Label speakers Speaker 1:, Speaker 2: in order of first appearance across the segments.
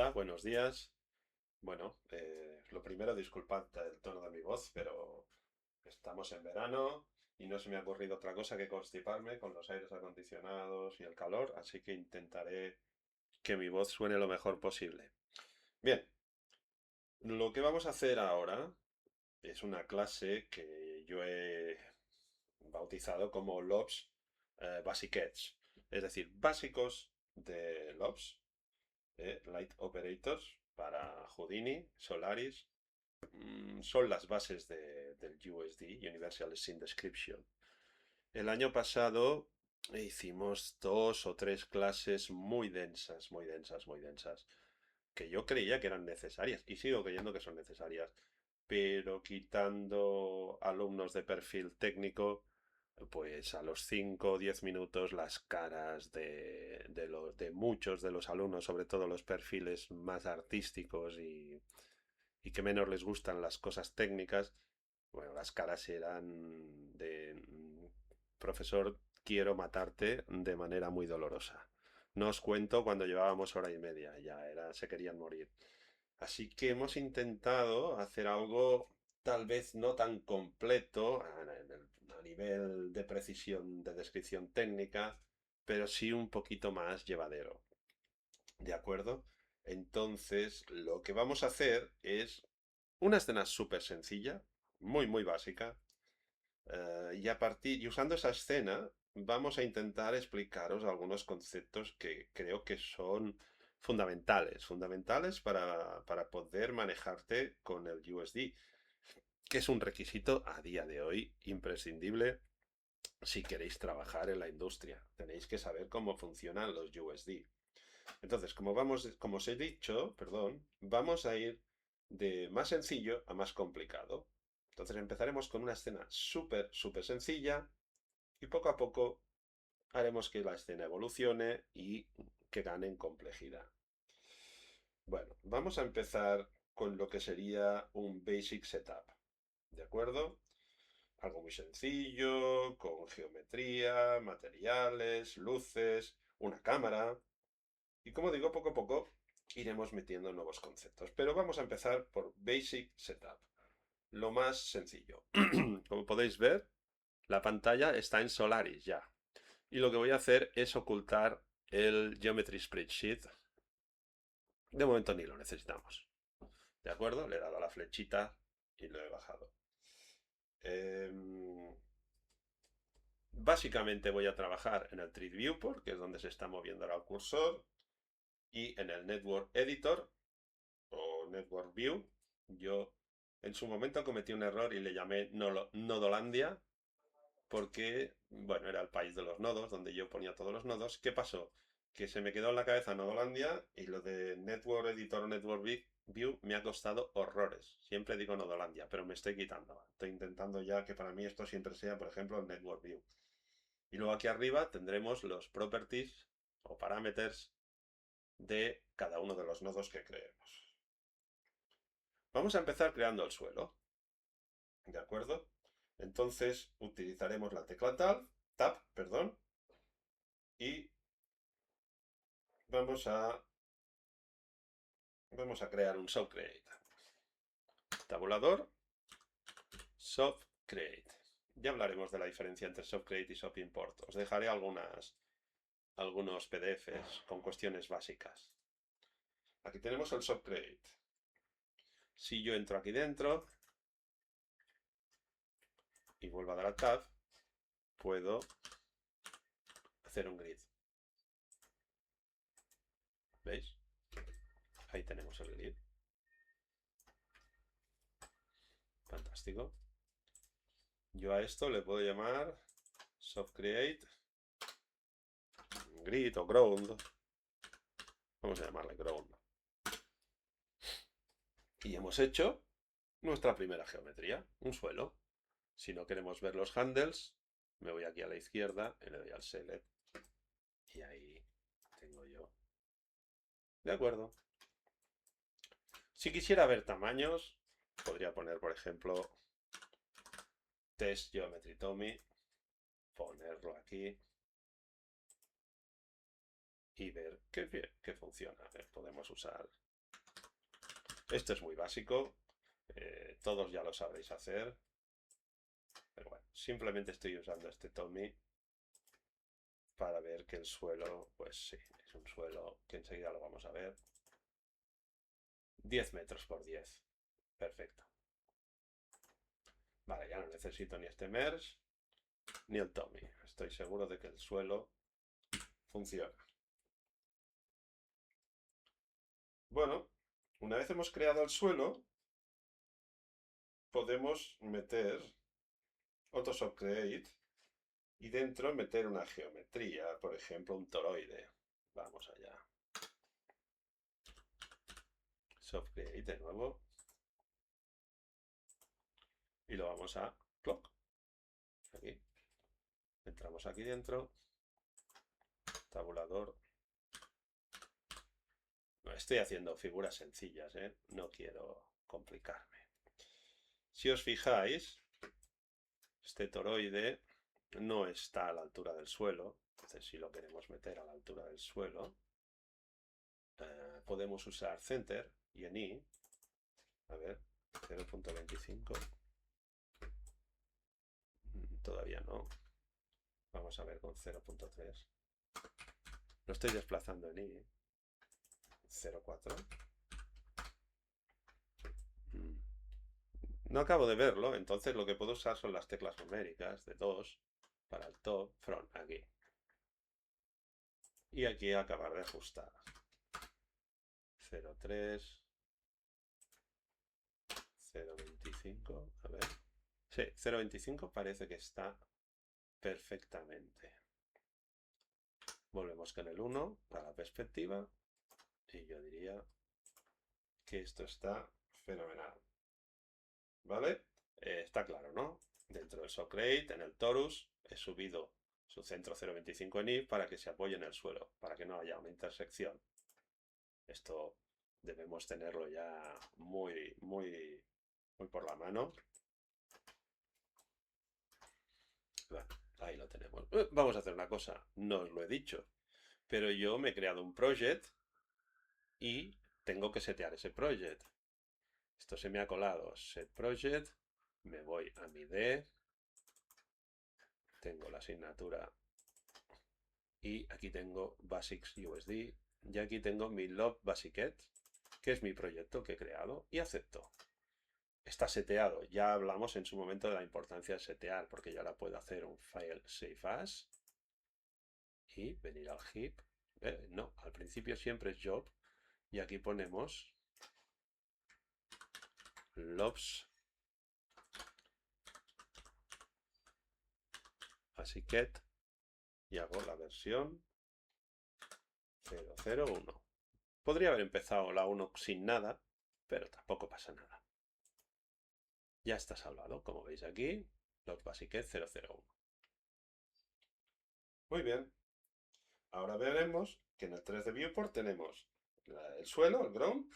Speaker 1: Hola, buenos días. Bueno, lo primero, disculpad el tono de mi voz, pero estamos en verano y no se me ha ocurrido otra cosa que constiparme con los aires acondicionados y el calor, así que intentaré que mi voz suene lo mejor posible. Bien, lo que vamos a hacer ahora es una clase que yo he bautizado como LOPS Basic Edge, es decir, básicos de LOPS, Light Operators para Houdini, Solaris. Son las bases del USD, Universal Scene Description. El año pasado hicimos dos o tres clases muy densas, muy densas, muy densas, que yo creía que eran necesarias y sigo creyendo que son necesarias, pero quitando alumnos de perfil técnico, pues a los 5 o 10 minutos las caras de muchos de los alumnos, sobre todo los perfiles más artísticos y que menos les gustan las cosas técnicas, bueno, las caras eran de profesor, quiero matarte de manera muy dolorosa. No os cuento cuando llevábamos hora y media, ya era, se querían morir. Así que hemos intentado hacer algo tal vez no tan completo a nivel de precisión de descripción técnica, pero sí un poquito más llevadero. ¿De acuerdo? Entonces, lo que vamos a hacer es una escena súper sencilla, muy, muy básica, y usando esa escena, vamos a intentar explicaros algunos conceptos que creo que son fundamentales, fundamentales para poder manejarte con el USD, que es un requisito a día de hoy imprescindible si queréis trabajar en la industria. Tenéis que saber cómo funcionan los USD. Entonces, como os he dicho, perdón, vamos a ir de más sencillo a más complicado. Entonces empezaremos con una escena súper, súper sencilla y poco a poco haremos que la escena evolucione y que gane en complejidad. Bueno, vamos a empezar con lo que sería un basic setup. ¿De acuerdo? Algo muy sencillo, con geometría, materiales, luces, una cámara. Y como digo, poco a poco iremos metiendo nuevos conceptos. Pero vamos a empezar por Basic Setup, lo más sencillo. Como podéis ver, la pantalla está en Solaris ya. Y lo que voy a hacer es ocultar el Geometry Spreadsheet. De momento ni lo necesitamos. ¿De acuerdo? Le he dado a la flechita y lo he bajado. Básicamente voy a trabajar en el 3D Viewport, que es donde se está moviendo ahora el cursor, y en el Network Editor o Network View. Yo en su momento cometí un error y le llamé Nodolandia porque, bueno, era el país de los nodos, donde yo ponía todos los nodos. ¿Qué pasó? Que se me quedó en la cabeza Nodolandia y lo de Network Editor o Network View me ha costado horrores. Siempre digo Nodolandia, pero me estoy quitando. Estoy intentando ya que para mí esto siempre sea, por ejemplo, el Network View. Y luego aquí arriba tendremos los properties o parámetros de cada uno de los nodos que creemos. Vamos a empezar creando el suelo, ¿de acuerdo? Entonces utilizaremos la tecla Tab, perdón, y vamos a, vamos a crear un SoftCreate. Tabulador, SoftCreate. Ya hablaremos de la diferencia entre SoftCreate y SoftImport. Os dejaré algunos PDFs con cuestiones básicas. Aquí tenemos el SoftCreate. Si yo entro aquí dentro y vuelvo a dar a Tab, puedo hacer un grid. ¿Veis? Ahí tenemos el grid. Fantástico. Yo a esto le puedo llamar SoftCreate, Grid o Ground. Vamos a llamarle Ground. Y hemos hecho nuestra primera geometría, un suelo. Si no queremos ver los handles, me voy aquí a la izquierda y le doy al Select. Y ahí tengo yo. De acuerdo. Si quisiera ver tamaños, podría poner, por ejemplo, Test Geometry Tommy, ponerlo aquí y ver que funciona. Podemos usar Esto es muy básico, todos ya lo sabréis hacer, pero bueno, simplemente estoy usando este Tommy para ver que el suelo, pues sí, es un suelo que enseguida lo vamos a ver. 10 metros por 10, perfecto. Vale, ya no necesito ni este Merge ni el Tommy, estoy seguro de que el suelo funciona. Bueno, una vez hemos creado el suelo, podemos meter otro subcreate y dentro meter una geometría, por ejemplo un toroide. Vamos allá. Subcreate de nuevo. Y lo vamos a clock. Aquí. Entramos aquí dentro. Tabulador. No, estoy haciendo figuras sencillas, ¿eh? No quiero complicarme. Si os fijáis, este toroide no está a la altura del suelo. Entonces, si lo queremos meter a la altura del suelo, podemos usar Center y en I. A ver, 0.25. Todavía no. Vamos a ver con 0.3. Lo estoy desplazando en I. 0.4. No acabo de verlo, entonces lo que puedo usar son las teclas numéricas de 2 para el top, front, aquí. Y aquí acabar de ajustar. 0.3. 0.25. A ver. Sí, 0.25 parece que está perfectamente. Volvemos con el 1 para la perspectiva. Y yo diría que esto está fenomenal. ¿Vale? Está claro, ¿no? Dentro del Socrate, en el torus, he subido su centro 0.25 en I para que se apoye en el suelo, para que no haya una intersección. Esto debemos tenerlo ya muy, muy, muy por la mano. Bueno, ahí lo tenemos. Vamos a hacer una cosa, no os lo he dicho, pero yo me he creado un project y tengo que setear ese project. Esto se me ha colado. Set project, me voy a mi D, tengo la asignatura y aquí tengo Basics USD y aquí tengo mi Love Basicet, que es mi proyecto que he creado y acepto. Está seteado. Ya hablamos en su momento de la importancia de setear, porque yo ahora puedo hacer un file save as y venir al heap. No, al principio siempre es job y aquí ponemos loves basicet y hago la versión 001. Podría haber empezado la 1 sin nada, pero tampoco pasa nada. Ya está salvado, como veis aquí, loves basicet 001. Muy bien. Ahora veremos que en el 3D Viewport tenemos el suelo, el ground.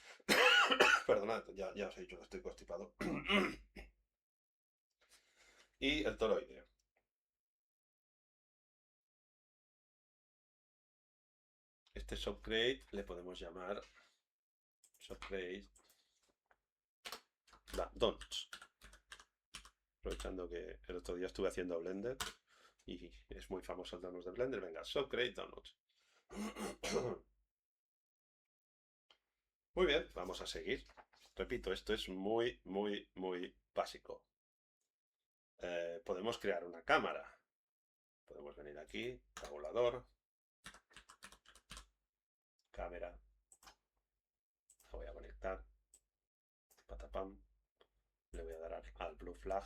Speaker 1: Perdonad, ya os he dicho que estoy constipado. Y el toroide. Este subcreate le podemos llamar subcreate donuts. Aprovechando que el otro día estuve haciendo Blender y es muy famoso el donuts de Blender. Venga, subcreate donuts. Muy bien, vamos a seguir. Repito, esto es muy, muy, muy básico. Podemos crear una cámara. Podemos venir aquí, tabulador, cámara. La voy a conectar. Patapam. Le voy a dar al blue flag.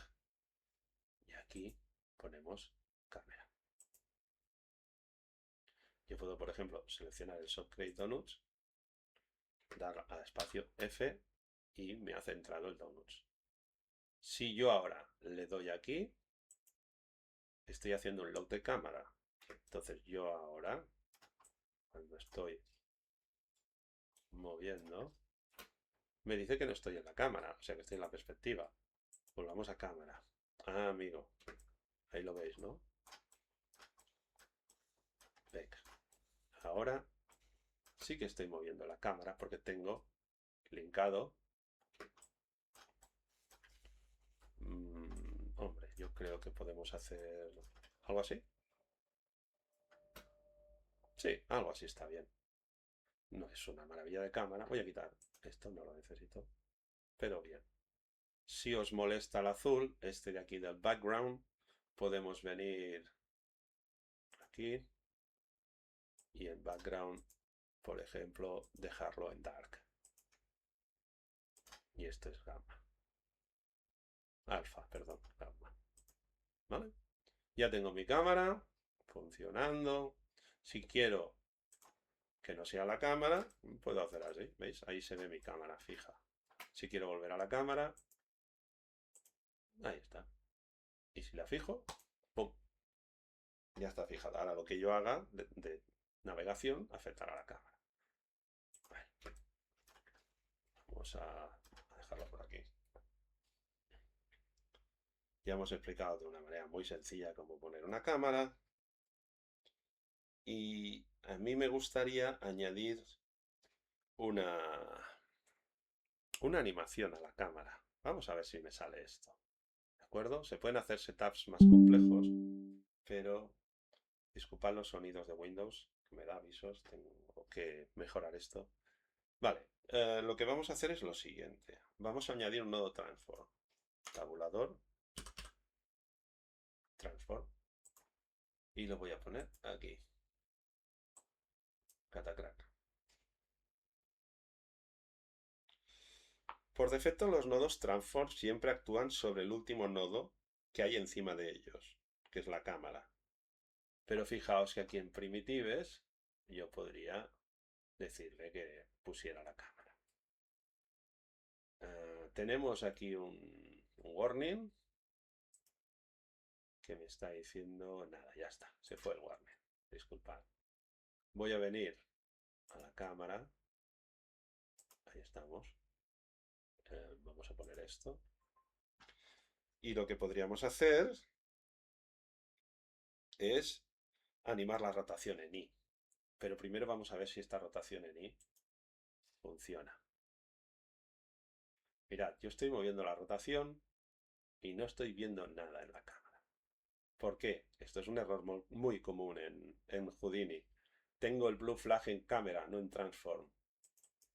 Speaker 1: Y aquí ponemos cámara. Yo puedo, por ejemplo, seleccionar el subcreate donuts, dar a espacio F y me ha centrado el donuts. Si yo ahora le doy aquí, estoy haciendo un lock de cámara. Entonces yo ahora, cuando estoy moviendo, me dice que no estoy en la cámara, o sea que estoy en la perspectiva. Volvamos a cámara. Ah, amigo. Ahí lo veis, ¿no? Venga. Ahora sí que estoy moviendo la cámara porque tengo linkado Hombre, yo creo que podemos hacer algo así. Sí, algo así está bien. No es una maravilla de cámara. Voy a quitar esto, no lo necesito. Pero bien. Si os molesta el azul, este de aquí del background, podemos venir aquí y en background, por ejemplo, dejarlo en dark. Y esto es gamma. Alfa, perdón, gamma. ¿Vale? Ya tengo mi cámara funcionando. Si quiero que no sea la cámara, puedo hacer así. ¿Veis? Ahí se ve mi cámara fija. Si quiero volver a la cámara, ahí está. Y si la fijo, ¡pum! Ya está fijada. Ahora lo que yo haga de navegación afectará a la cámara. Vale. Vamos a dejarlo por aquí. Ya hemos explicado de una manera muy sencilla cómo poner una cámara. Y a mí me gustaría añadir una, una animación a la cámara. Vamos a ver si me sale esto. ¿De acuerdo? Se pueden hacer setups más complejos, pero disculpad los sonidos de Windows, que me da avisos, tengo que mejorar esto. Vale, lo que vamos a hacer es lo siguiente. Vamos a añadir un nodo transform. Tabulador, transform. Y lo voy a poner aquí. Catacrack. Por defecto los nodos transform siempre actúan sobre el último nodo que hay encima de ellos, que es la cámara. Pero fijaos que aquí en primitives yo podría decirle que pusiera la cámara. Tenemos aquí un warning que me está diciendo nada, ya está, se fue el warning. Disculpad. Voy a venir a la cámara. Ahí estamos. Vamos a poner esto. Y lo que podríamos hacer es animar la rotación en I. Pero primero vamos a ver si esta rotación en I funciona. Mirad, yo estoy moviendo la rotación y no estoy viendo nada en la cámara. ¿Por qué? Esto es un error muy común en Houdini. Tengo el blue flag en cámara, no en transform.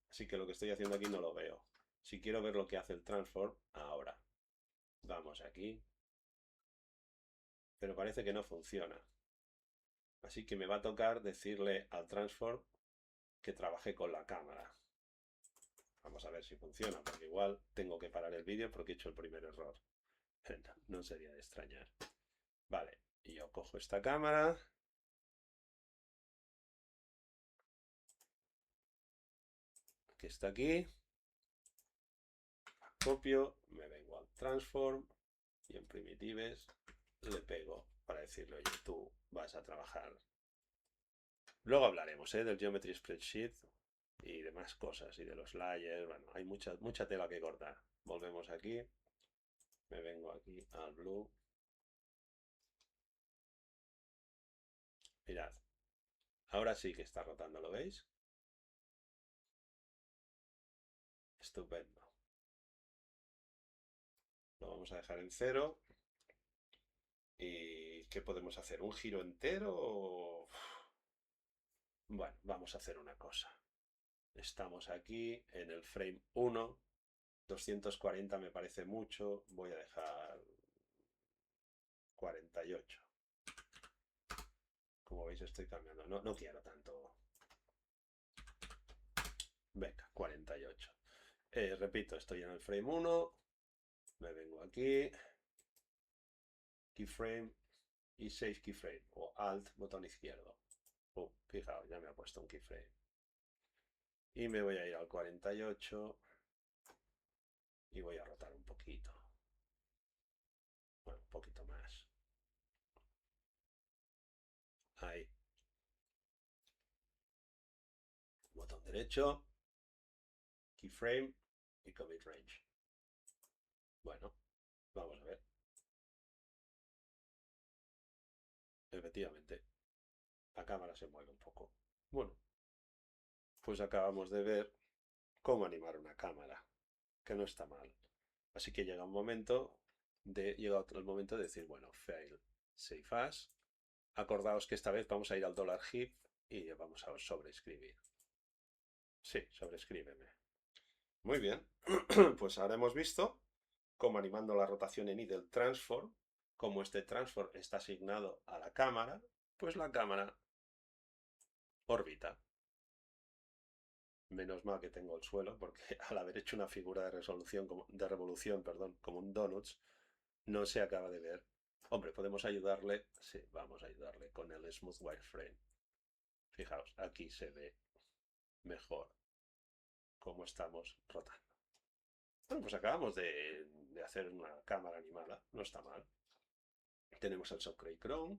Speaker 1: Así que lo que estoy haciendo aquí no lo veo. Si quiero ver lo que hace el transform, ahora. Vamos aquí. Pero parece que no funciona. Así que me va a tocar decirle al transform que trabaje con la cámara. Vamos a ver si funciona, porque igual tengo que parar el vídeo porque he hecho el primer error. No sería de extrañar. Vale, y yo cojo esta cámara. Que está aquí. La copio, me vengo al transform y en primitives le pego para decirle, oye, tú vas a trabajar. Luego hablaremos del Geometry Spreadsheet y demás cosas, y de los layers. Bueno, hay mucha tela que cortar. Volvemos aquí. Me vengo aquí al blue. Mirad. Ahora sí que está rotando, ¿lo veis? Estupendo. Lo vamos a dejar en 0. ¿Y qué podemos hacer? ¿Un giro entero? Bueno, vamos a hacer una cosa. Estamos aquí en el frame 1. 240 me parece mucho. Voy a dejar 48. Como veis estoy cambiando. No quiero tanto. Venga, 48. Repito, estoy en el frame 1. Me vengo aquí. Keyframe y 6 keyframe. O Alt, botón izquierdo. Fijaos, ya me ha puesto un keyframe. Y me voy a ir al 48. Y voy a rotar un poquito. Bueno, un poquito más. Ahí. Botón derecho. Keyframe y commit range. Bueno, vamos a ver. Efectivamente, la cámara se mueve un poco. Bueno, pues acabamos de ver cómo animar una cámara, que no está mal. Así que llega un momento llega el momento de decir, bueno, fail, save as. Acordaos que esta vez vamos a ir al $hip y vamos a sobreescribir. Sí, sobreescríbeme. Muy bien. Pues ahora hemos visto cómo animando la rotación en I del transform, como este transform está asignado a la cámara, pues la cámara orbita. Menos mal que tengo el suelo, porque al haber hecho una figura de resolución, de revolución, perdón, como un donuts, no se acaba de ver. Hombre, podemos ayudarle. Sí, vamos a ayudarle con el Smooth Wireframe. Fijaos, aquí se ve mejor cómo estamos rotando. Bueno, pues acabamos de hacer una cámara animada, no está mal. Tenemos el Shockwave Chrome,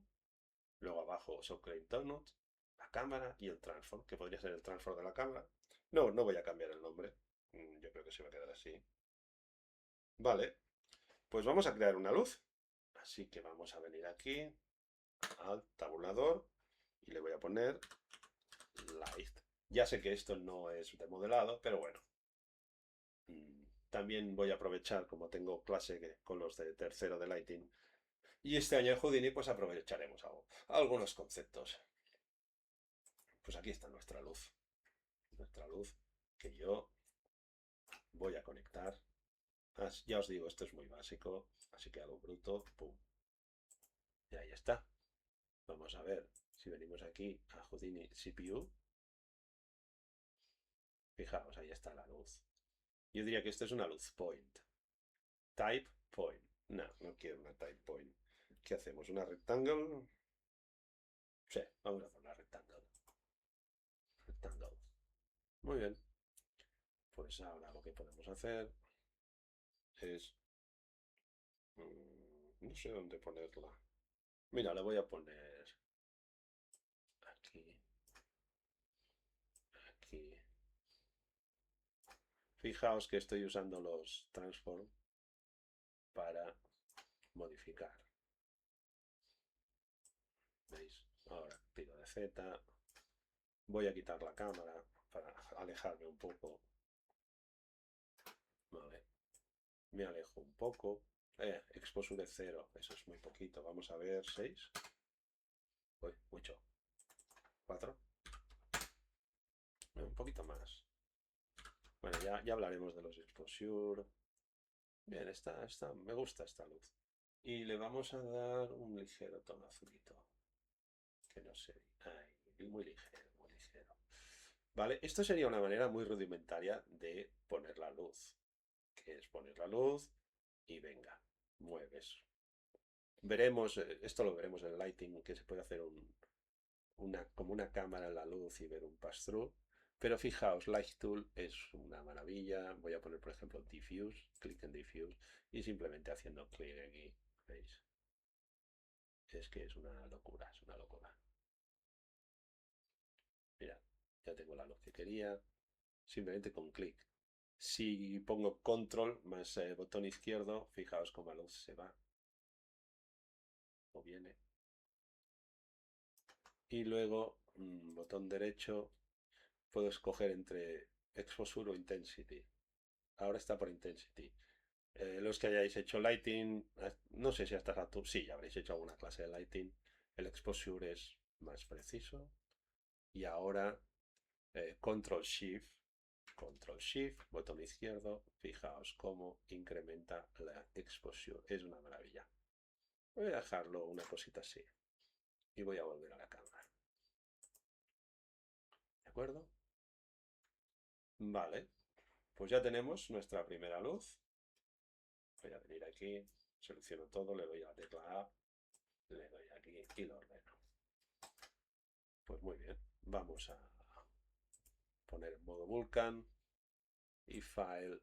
Speaker 1: luego abajo Shockwave Donut, la cámara y el transform, que podría ser el transform de la cámara. No, no voy a cambiar el nombre. Yo creo que se va a quedar así. Vale, pues vamos a crear una luz. Así que vamos a venir aquí al tabulador y le voy a poner Light. Ya sé que esto no es de modelado, pero bueno. También voy a aprovechar, como tengo clase con los de tercero de Lighting, y este año en Houdini, pues aprovecharemos algunos conceptos. Pues aquí está nuestra luz. Nuestra luz que yo voy a conectar. Ya os digo, esto es muy básico, así que hago bruto, pum. Y ahí está. Vamos a ver si venimos aquí a Houdini CPU. Fijaos, ahí está la luz. Yo diría que esto es una luz point. Type point. No, no quiero una type point. ¿Qué hacemos? ¿Una rectangle? Sí, vamos a hacer una rectangle. Rectangle. Muy bien. Pues ahora lo que podemos hacer es... no sé dónde ponerla. Mira, le voy a poner aquí, aquí. Fijaos que estoy usando los transform para modificar. ¿Veis? Ahora tiro de Z. Voy a quitar la cámara para alejarme un poco. Vale. Me alejo un poco. Exposure 0. Eso es muy poquito. Vamos a ver. 6. Uy, mucho. 4. Un poquito más. Bueno, ya hablaremos de los exposure. Bien, me gusta esta luz. Y le vamos a dar un ligero tono azulito. Que no sé. Ay, muy ligero, muy ligero. Vale, esto sería una manera muy rudimentaria de poner la luz. Que es poner la luz y venga, mueves. Veremos, esto lo veremos en Lighting, que se puede hacer como una cámara en la luz y ver un pass-through. Pero fijaos, Light Tool es una maravilla. Voy a poner, por ejemplo, Diffuse, clic en Diffuse y simplemente haciendo clic aquí, ¿veis? Es que es una locura, es una locura. Mira, ya tengo la luz que quería, simplemente con clic. Si pongo control más botón izquierdo, fijaos cómo la luz se va o viene. Y luego, botón derecho, puedo escoger entre exposure o intensity. Ahora está por intensity. Los que hayáis hecho lighting, no sé si hasta sí, ya habréis hecho alguna clase de lighting. El exposure es más preciso. Y ahora control shift, control shift, botón izquierdo. Fijaos cómo incrementa la exposure. Es una maravilla. Voy a dejarlo una cosita así. Y voy a volver a la cámara. ¿De acuerdo? Vale. Pues ya tenemos nuestra primera luz. Voy a venir aquí, selecciono todo, le doy a la tecla A, le doy aquí y lo ordeno. Pues muy bien, vamos a poner en modo Vulkan y File,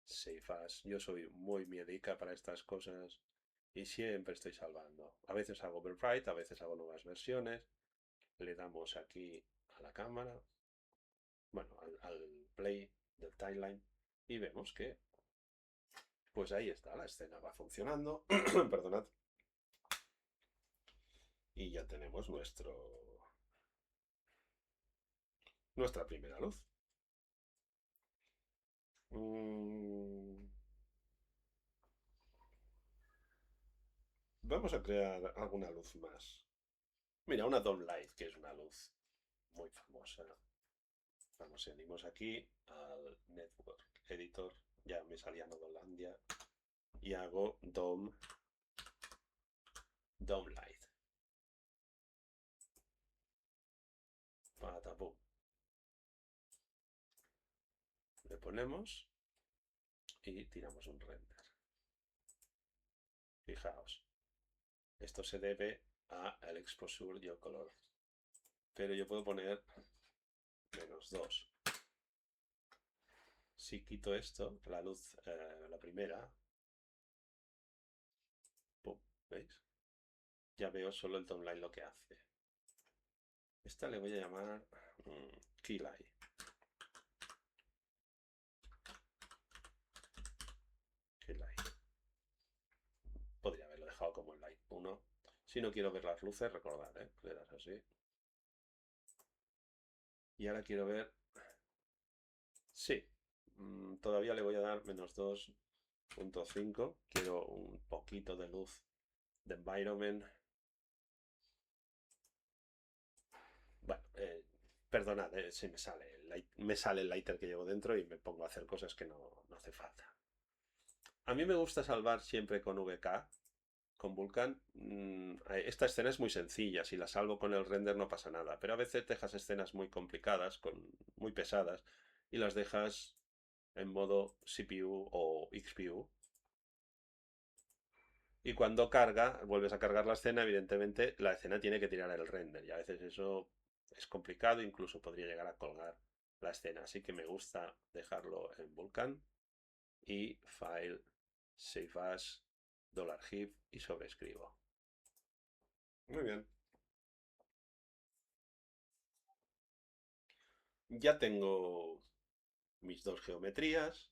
Speaker 1: Save As. Yo soy muy miedica para estas cosas y siempre estoy salvando. A veces hago overwrite, a veces hago nuevas versiones. Le damos aquí a la cámara, bueno, al play del timeline y vemos que pues ahí está, la escena va funcionando. Perdonad. Y ya tenemos nuestra primera luz. vamos a crear alguna luz más. Mira, una Dome Light, que es una luz muy famosa. Vamos, venimos aquí al Network Editor, ya me salía Nodolandia, y hago Dome Light. Patapum. Le ponemos y tiramos un render. Fijaos, esto se debe al exposure y el color. Pero yo puedo poner -2. Si quito esto, la luz, la primera, ¡pum! ¿Veis? Ya veo solo el downline lo que hace. Esta le voy a llamar Key Light. Key Light. Podría haberlo dejado como el Light 1. Si no quiero ver las luces, recordad, le das así. Y ahora quiero ver... Sí, todavía le voy a dar -2.5. Quiero un poquito de luz de environment. Bueno, perdonad, si me sale el lighter que llevo dentro y me pongo a hacer cosas que no hace falta. A mí me gusta salvar siempre con VK, con Vulkan. Esta escena es muy sencilla, si la salvo con el render no pasa nada, pero a veces dejas escenas muy complicadas, muy pesadas, y las dejas en modo CPU o XPU. Y cuando carga, vuelves a cargar la escena, evidentemente la escena tiene que tirar el render, y a veces eso es complicado, incluso podría llegar a colgar la escena. Así que me gusta dejarlo en Vulkan y File, Save As, $hip y sobreescribo. Muy bien. Ya tengo mis dos geometrías,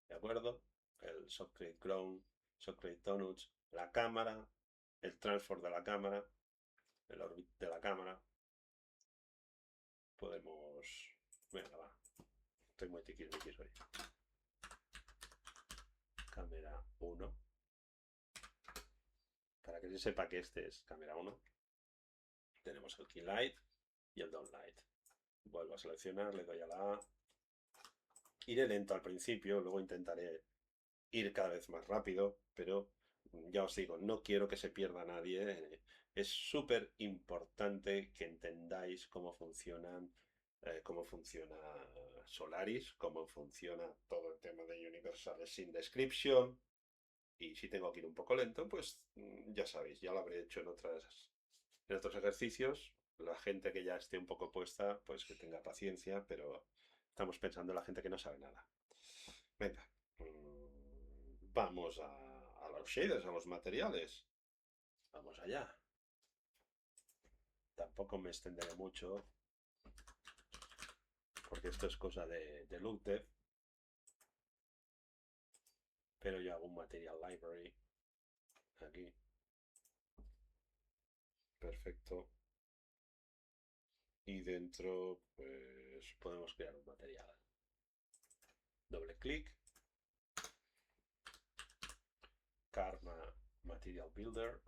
Speaker 1: ¿de acuerdo? El Subcreate Crown, Subcreate Donuts, la cámara, el transform de la cámara, el orbit de la cámara. Podemos... Venga, va. Estoy muy tiquismiquis hoy. Cámara 1. Para que se sepa que este es cámara 1. Tenemos el Key Light y el Down Light. Vuelvo a seleccionar, le doy a la A. Iré lento al principio, luego intentaré ir cada vez más rápido, pero ya os digo, no quiero que se pierda nadie. Es súper importante que entendáis cómo funciona Solaris, cómo funciona todo el tema de Universal Scene Description. Y si tengo que ir un poco lento, pues ya sabéis, ya lo habré hecho en otros ejercicios. La gente que ya esté un poco puesta, pues que tenga paciencia, pero estamos pensando en la gente que no sabe nada. Venga, vamos a los shaders, a los materiales. Vamos allá. Tampoco me extenderé mucho, porque esto es cosa de Lookdev. Pero yo hago un material library aquí. Perfecto. Y dentro, pues podemos crear un material. Doble clic. Karma Material Builder.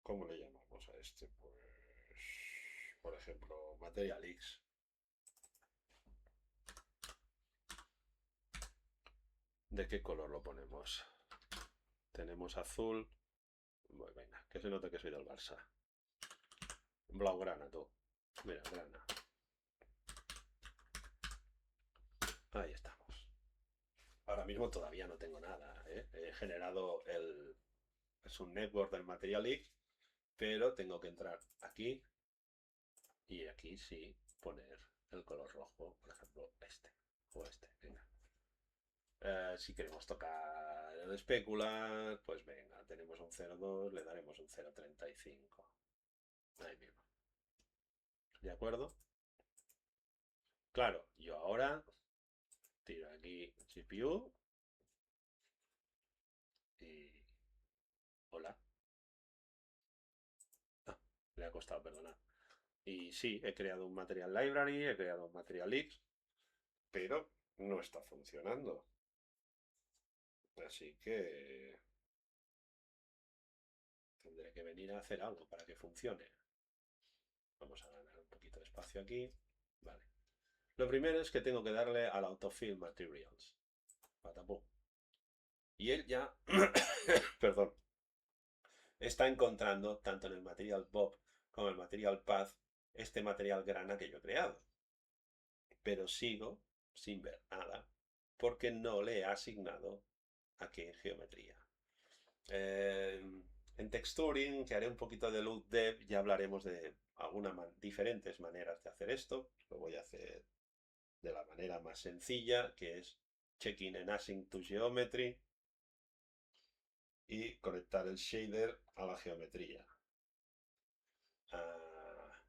Speaker 1: ¿Cómo le llamamos a este? Pues, por ejemplo, Material X. ¿De qué color lo ponemos? Tenemos azul. Bueno, venga, que se note que soy del Barça. Blaugrana, tú. Mira, grana. Ahí estamos. Ahora mismo todavía no tengo nada. He generado es un network del Material X, pero tengo que entrar aquí y aquí sí poner el color rojo, por ejemplo este o este. Venga. Si queremos tocar el especular, pues venga, tenemos un 0,2, le daremos un 0,35. Ahí mismo. ¿De acuerdo? Claro, yo ahora tiro aquí GPU y... Hola. Ah, le ha costado, perdonar. Y sí, he creado un Material Library, he creado un Material X, pero no está funcionando. Así que Tendré que venir a hacer algo para que funcione. Vamos a ganar un poquito de espacio aquí. Vale. Lo primero es que tengo que darle al Autofill Materials. Patapum. Y él ya, perdón, está encontrando, tanto en el Material Bob como en el Material Path, este material grana que yo he creado. Pero sigo sin ver nada, porque no le he asignado aquí en geometría. En texturing, que haré un poquito de loop dev, ya hablaremos de diferentes maneras de hacer esto. Lo voy a hacer de la manera más sencilla, que es checking en async to geometry y conectar el shader a la geometría.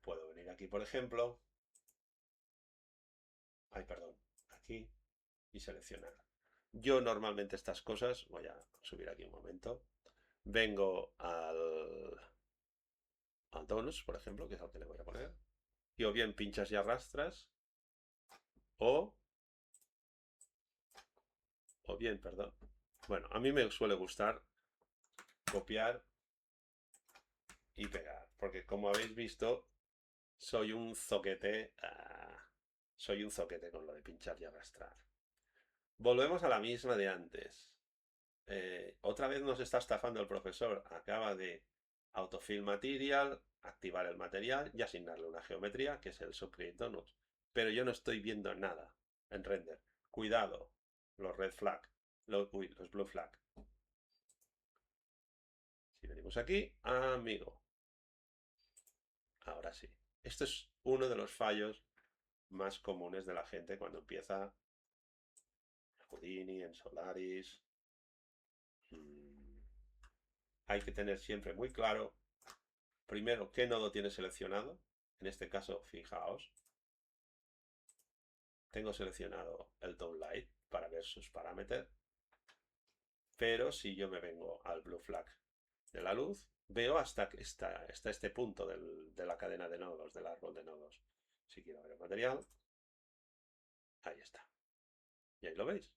Speaker 1: Puedo venir aquí, por ejemplo, aquí y seleccionar. Yo normalmente estas cosas, voy a subir aquí un momento, vengo al Donus, por ejemplo, que es al que le voy a poner, y o bien pinchas y arrastras, o bien, perdón. Bueno, a mí me suele gustar copiar y pegar, porque como habéis visto, soy un zoquete, soy un zoquete con lo de pinchar y arrastrar. Volvemos a la misma de antes. Otra vez nos está estafando el profesor. Acaba de autofill material, activar el material y asignarle una geometría, que es el subcreate donut. Pero yo no estoy viendo nada en render. Cuidado, los red flag, los blue flag. Si venimos aquí, amigo. Ahora sí. Esto es uno de los fallos más comunes de la gente cuando empieza en Houdini, en Solaris. Hay que tener siempre muy claro, primero, qué nodo tiene seleccionado. En este caso, fijaos, tengo seleccionado el downlight para ver sus parámetros, pero si yo me vengo al blue flag de la luz, veo hasta este punto de la cadena de nodos, del árbol de nodos. Si quiero ver el material, ahí está. Y ahí lo veis.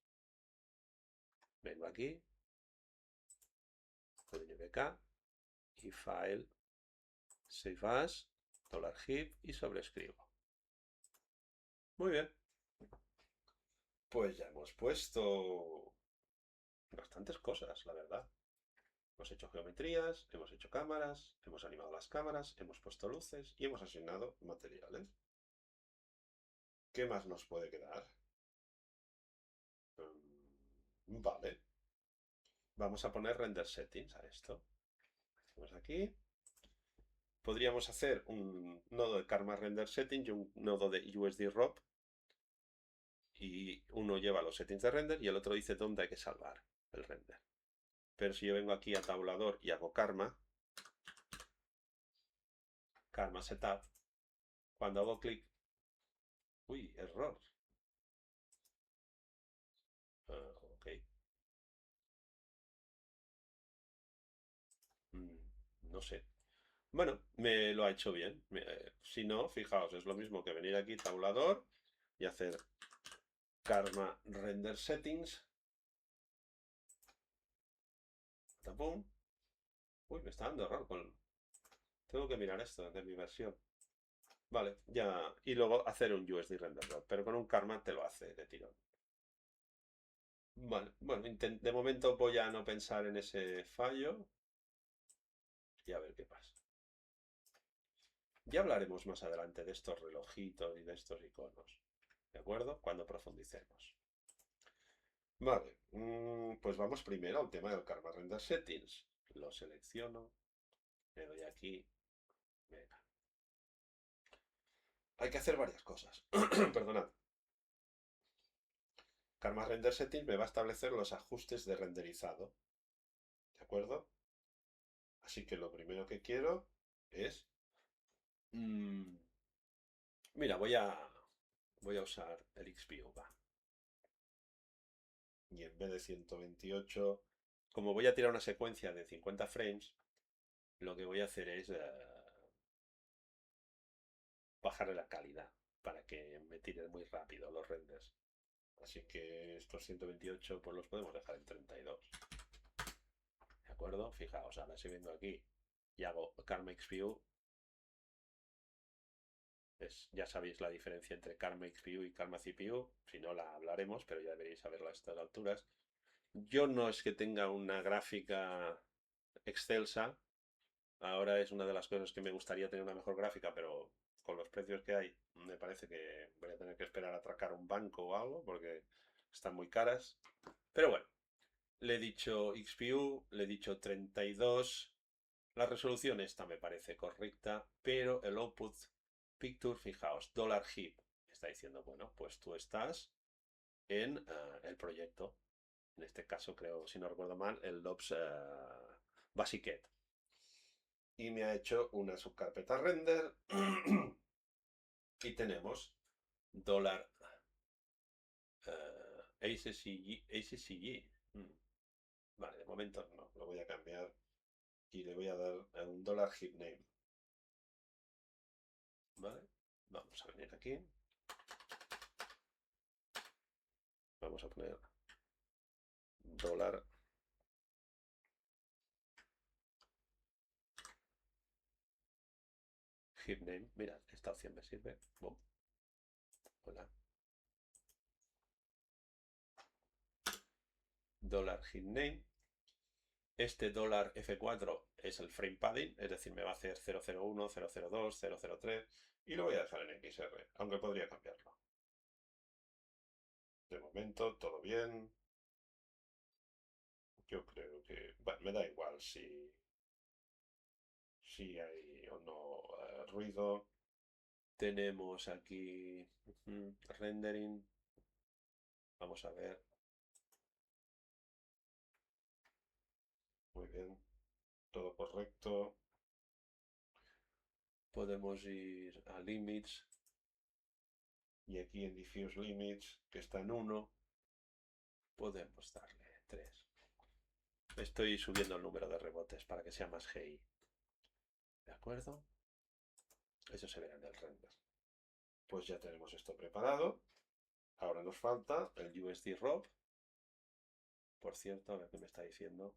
Speaker 1: Vengo aquí, WBK y File, Save As, $heap y sobrescribo. Muy bien. Pues ya hemos puesto bastantes cosas, la verdad. Hemos hecho geometrías, hemos hecho cámaras, hemos animado las cámaras, hemos puesto luces y hemos asignado materiales. ¿Qué más nos puede quedar? Vale. Vamos a poner render settings a esto. Hacemos aquí. Podríamos hacer un nodo de Karma Render Settings y un nodo de USD ROP. Y uno lleva los settings de render y el otro dice dónde hay que salvar el render. Pero si yo vengo aquí a tabulador y hago Karma Setup, cuando hago clic... ¡Uy! Error. Ok. No sé. Bueno, me lo ha hecho bien. Si no, fijaos, es lo mismo que venir aquí, tabulador, y hacer Karma Render Settings. Tapum. Uy, me está dando error. Tengo que mirar esto de mi versión. Vale, ya. Y luego hacer un USD Render Drop, pero con un Karma te lo hace de tirón. Vale, bueno, de momento voy a no pensar en ese fallo y a ver qué pasa. Ya hablaremos más adelante de estos relojitos y de estos iconos, ¿de acuerdo? Cuando profundicemos. Vale, pues vamos primero al tema del Karma Render Settings. Lo selecciono, le doy aquí, venga. Hay que hacer varias cosas. Perdonad. Karma Render Settings me va a establecer los ajustes de renderizado, ¿de acuerdo? Así que lo primero que quiero es... mira, voy a usar el XPU, va. Y en vez de 128, como voy a tirar una secuencia de 50 frames, lo que voy a hacer es bajarle la calidad para que me tire muy rápido los renders. Así que estos 128 pues los podemos dejar en 32. ¿De acuerdo? Fijaos, ahora estoy viendo aquí y hago Karma XPU, ya sabéis la diferencia entre Karma XPU y Karma CPU, si no la hablaremos, pero ya deberéis saberla a estas alturas. Yo no es que tenga una gráfica excelsa, ahora es una de las cosas que me gustaría tener una mejor gráfica, pero con los precios que hay, me parece que voy a tener que esperar a atracar un banco o algo, porque están muy caras. Pero bueno, le he dicho XPU, le he dicho 32. La resolución esta me parece correcta, pero el output picture, fijaos, $HIP. Está diciendo, bueno, pues tú estás en el proyecto. En este caso, creo, si no recuerdo mal, el LOPS Basiquet. Y me ha hecho una subcarpeta render. Y tenemos dólar ACCG. Vale, de momento no, lo voy a cambiar y le voy a dar a un $HIP name. ¿Vale? Vamos a venir aquí. Vamos a poner dólar HIP name. Mira, esta opción me sirve. Boom. Hola. Dólar HIP name. Este dólar F4 es el frame padding, es decir, me va a hacer 001, 002, 003 y lo voy a dejar en XR, aunque podría cambiarlo. De momento, todo bien. Yo creo que, bueno, me da igual si hay o no ruido. Tenemos aquí rendering. Vamos a ver. Muy bien. Todo correcto. Podemos ir a limits. Y aquí en diffuse limits, que está en 1, podemos darle 3. Estoy subiendo el número de rebotes para que sea más GI. ¿De acuerdo? Eso se verá en el render. Pues ya tenemos esto preparado. Ahora nos falta el USD ROP. Por cierto, a ver qué me está diciendo.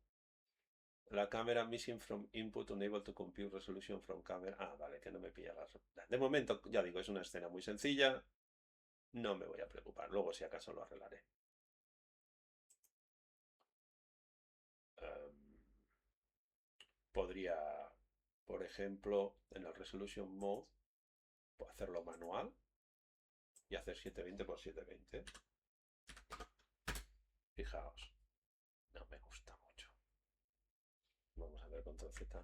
Speaker 1: La cámara missing from input, unable to compute resolution from camera. Ah, vale, que no me pilla las... De momento, ya digo, es una escena muy sencilla. No me voy a preocupar. Luego, si acaso, lo arreglaré. Podría, por ejemplo, en el resolution mode, hacerlo manual y hacer 720 por 720. Fijaos, no me gusta mucho. Vamos a ver control Z.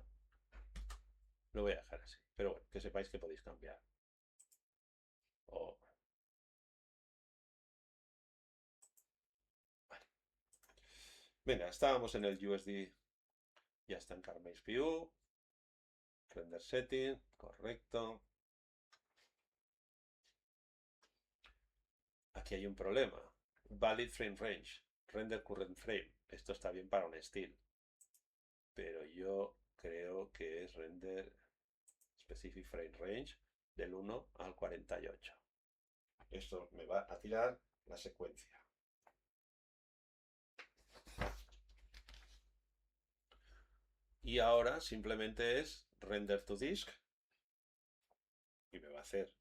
Speaker 1: Lo voy a dejar así. Pero bueno, que sepáis que podéis cambiar. Vale. Venga, estábamos en el USD. Ya está en Karma XPU. Render setting, correcto. Aquí hay un problema. Valid frame range. Render current frame. Esto está bien para un still. Pero yo creo que es render specific frame range del 1 al 48. Esto me va a tirar la secuencia. Y ahora simplemente es render to disk. Y me va a hacer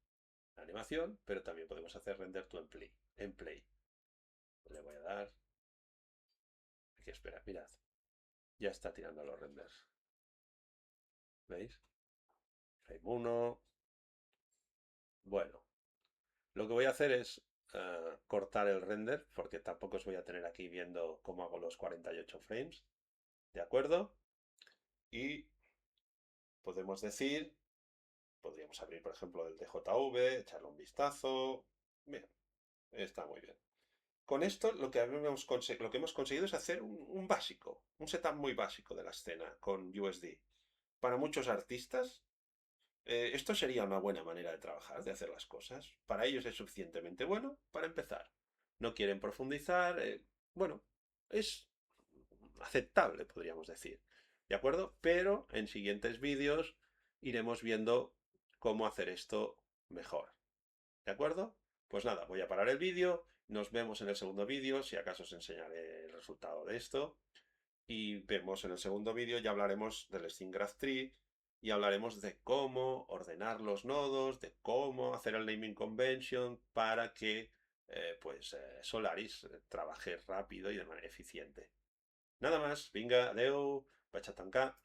Speaker 1: la animación, pero también podemos hacer render to en play. Le voy a dar. Hay que esperar, mirad. Ya está tirando los renders. ¿Veis? Frame 1. Bueno, lo que voy a hacer es cortar el render, porque tampoco os voy a tener aquí viendo cómo hago los 48 frames. ¿De acuerdo? Y podemos decir, podríamos abrir por ejemplo el DJV, echarle un vistazo. Bien, está muy bien. Con esto lo que hemos conseguido es hacer un básico, un setup muy básico de la escena con USD. Para muchos artistas, esto sería una buena manera de trabajar, de hacer las cosas. Para ellos es suficientemente bueno para empezar. No quieren profundizar, bueno, es aceptable, podríamos decir. ¿De acuerdo? Pero en siguientes vídeos iremos viendo cómo hacer esto mejor. ¿De acuerdo? Pues nada, voy a parar el vídeo. Nos vemos en el segundo vídeo. Si acaso os enseñaré el resultado de esto. Y vemos en el segundo vídeo, ya hablaremos del Scene Graph Tree y hablaremos de cómo ordenar los nodos, de cómo hacer el naming convention para que Solaris trabaje rápido y de manera eficiente. Nada más, vinga, adeu, vaig a tancar.